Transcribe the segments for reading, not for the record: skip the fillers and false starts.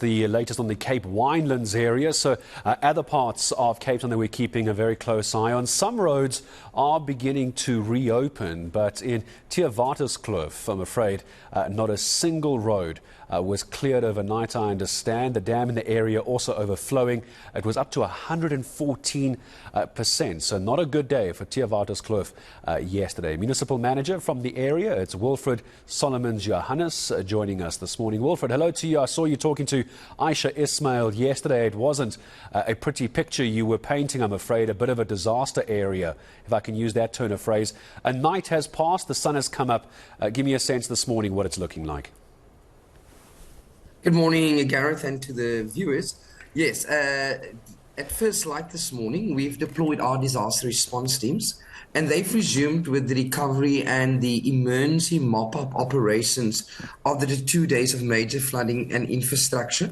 The latest on the Cape Winelands area. So other parts of Cape Town that we're keeping a very close eye on. Some roads are beginning to reopen, but in Theewaterskloof, I'm afraid, not a single road was cleared overnight. I understand the dam in the area also overflowing. It was up to 114%. So not a good day for Theewaterskloof yesterday. Municipal Manager from the area, it's Wilfred Solomons-Johannes, joining us this morning. Wilfred, hello to you. I saw you talking to Aisha Ismail yesterday. It wasn't a pretty picture you were painting, I'm afraid, a bit of a disaster area, if I can use that turn of phrase. A night has passed, the sun has come up. Give me a sense this morning what it's looking like. Good morning, Gareth, and to the viewers. Yes, at first light this morning, we've deployed our disaster response teams, and they've resumed with the recovery and the emergency mop-up operations after the 2 days of major flooding and infrastructure.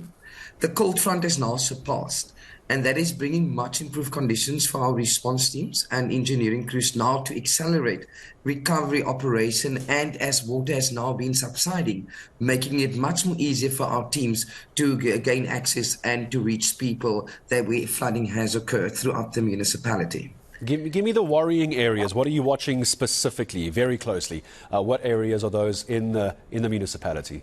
The cold front has now surpassed, and that is bringing much improved conditions for our response teams and engineering crews now to accelerate recovery operation, and as water has now been subsiding, making it much more easier for our teams to gain access and to reach people that where flooding has occurred throughout the municipality. Give me the worrying areas. What are you watching specifically, very closely? What areas are those in the municipality?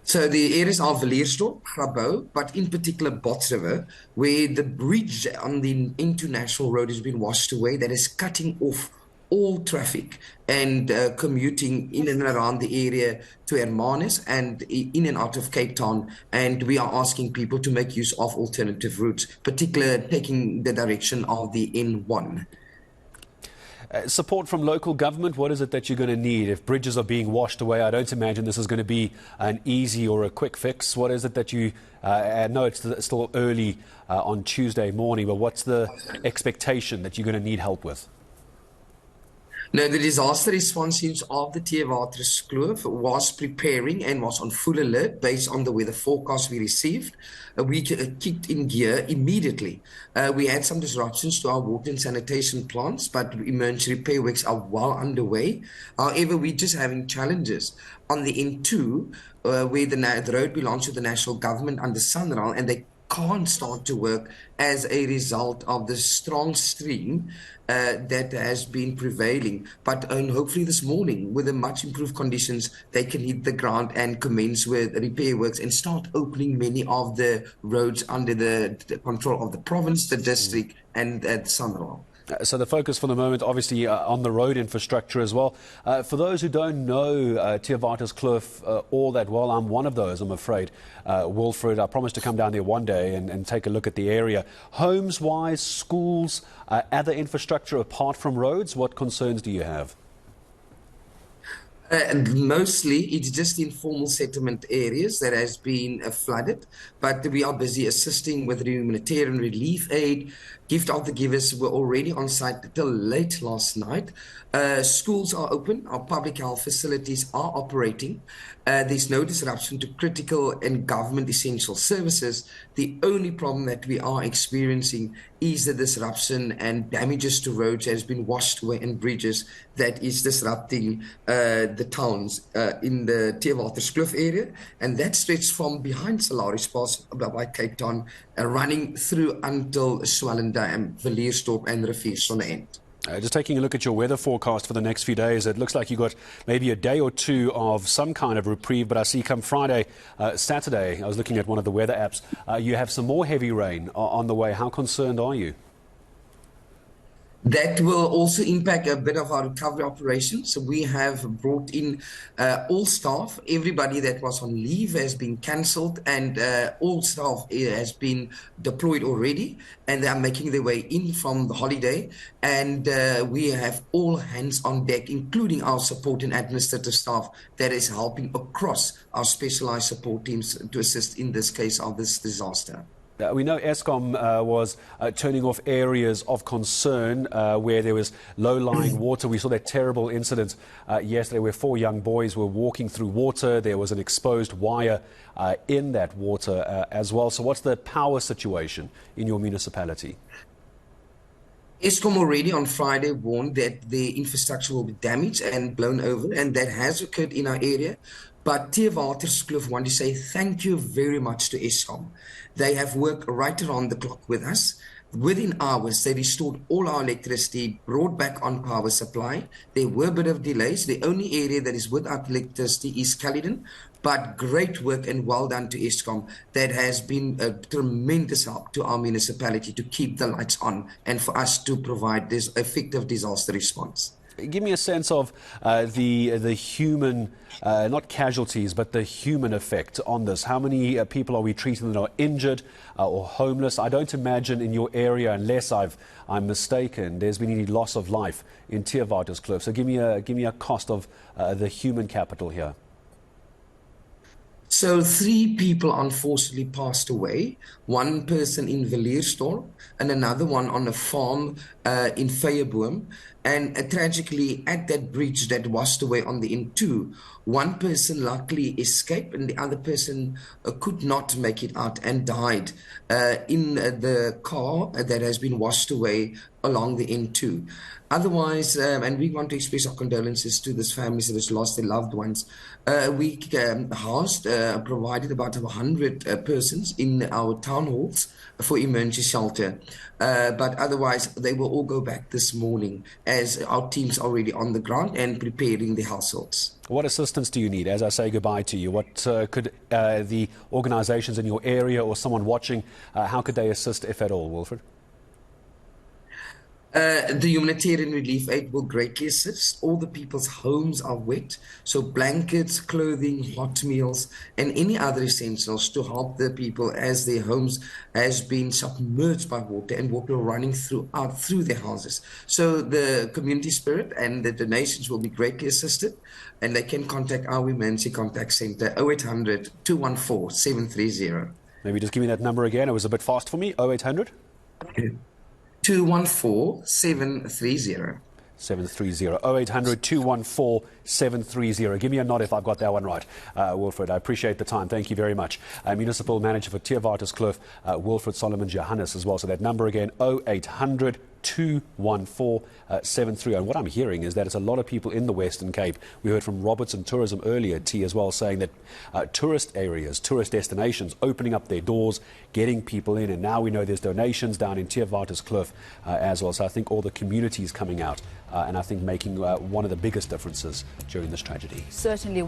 So the areas are Viliersdorp, Grabouw, but in particular Bots River, where the bridge on the international road has been washed away, that is cutting off all traffic and commuting in and around the area to Hermanus and in and out of Cape Town. And we are asking people to make use of alternative routes, particularly taking the direction of the N1. Support from local government, what is it that you're going to need? If bridges are being washed away, I don't imagine this is going to be an easy or a quick fix. What is it that you, I know it's still early on Tuesday morning, but what's the expectation that you're going to need help with? Now, the disaster response teams of the Theewaterskloof was preparing and was on full alert based on the weather forecast we received. We kicked in gear immediately. We had some disruptions to our water and sanitation plants, but emergency repair works are well underway. However, we're just having challenges on the N2, where the road belongs to the national government under Sanral, and they can't start to work as a result of the strong stream that has been prevailing. But hopefully this morning, with the much improved conditions, they can hit the ground and commence with repair works and start opening many of the roads under the control of the province, the district, and Sanral. So the focus for the moment, obviously, on the road infrastructure as well. For those who don't know Theewaterskloof all that well, I'm one of those, I'm afraid. Wilfred, I promised to come down there one day and take a look at the area. Homes-wise, schools, other infrastructure apart from roads, what concerns do you have? Mostly it's just informal settlement areas that has been flooded, but we are busy assisting with humanitarian relief aid. Gift of the givers were already on site till late last night. Schools are open, our public health facilities are operating. There's no disruption to critical and government essential services. The only problem that we are experiencing is the disruption and damages to roads that has been washed away and bridges that is disrupting the towns in the Theewaterskloof area, and that stretches from behind Salaris Pass by Cape Town, running through until Swellendam, Viliersdorp and Riviersonne. Just taking a look at your weather forecast for the next few days, it looks like you got maybe a day or two of some kind of reprieve, but I see come Friday, Saturday, I was looking at one of the weather apps, you have some more heavy rain on the way. How concerned are you? That will also impact a bit of our recovery operations. So we have brought in all staff. Everybody that was on leave has been cancelled, and all staff has been deployed already, and they are making their way in from the holiday. And we have all hands on deck, including our support and administrative staff that is helping across our specialized support teams to assist in this case of this disaster. We know Eskom was turning off areas of concern where there was low-lying water. We saw that terrible incident yesterday where 4 young boys were walking through water. There was an exposed wire in that water as well. So what's the power situation in your municipality? Eskom already on Friday warned that the infrastructure will be damaged and blown over, and that has occurred in our area. But Theewaterskloof want to say thank you very much to Eskom. They have worked right around the clock with us. Within hours, they restored all our electricity, brought back on power supply. There were a bit of delays. The only area that is without electricity is Caledon, but great work and well done to Eskom. That has been a tremendous help to our municipality to keep the lights on and for us to provide this effective disaster response. Give me a sense of the human, not casualties, but the human effect on this. How many people are we treating that are injured or homeless? I don't imagine in your area, unless I'm mistaken, there's been any loss of life in Theewaterskloof. So give me a cost of the human capital here. So 3 people unfortunately passed away, one person in Villiersdorp and another one on a farm in Feyeboom. And tragically, at that bridge that washed away on the N2, one person luckily escaped and the other person could not make it out and died in the car that has been washed away along the N2. Otherwise, and we want to express our condolences to these families that has lost their loved ones. We housed, provided about 100 persons in our town halls for emergency shelter. But otherwise, they will all go back this morning as our team's already on the ground and preparing the households. What assistance do you need as I say goodbye to you? What could the organisations in your area or someone watching, how could they assist, if at all, Wilfred? The humanitarian relief aid will greatly assist. All the people's homes are wet, so blankets, clothing, hot meals, and any other essentials to help the people as their homes has been submerged by water and water running through their houses. So the community spirit and the donations will be greatly assisted, and they can contact our emergency contact centre 0800 214 730. Maybe just give me that number again. It was a bit fast for me. 0800? 214 730. 730. 0800 214 730. Give me a nod if I've got that one right, Wilfred. I appreciate the time. Thank you very much. Municipal Manager for Theewaterskloof, Wilfred Solomons-Johannes as well. So that number again, 0800 214 730. And what I'm hearing is that it's a lot of people in the Western Cape. We heard from Robertson Tourism earlier, T, as well, saying that tourist areas, tourist destinations, opening up their doors, getting people in. And now we know there's donations down in Theewaterskloof as well. So I think all the communities coming out and I think making one of the biggest differences during this tragedy. Certainly.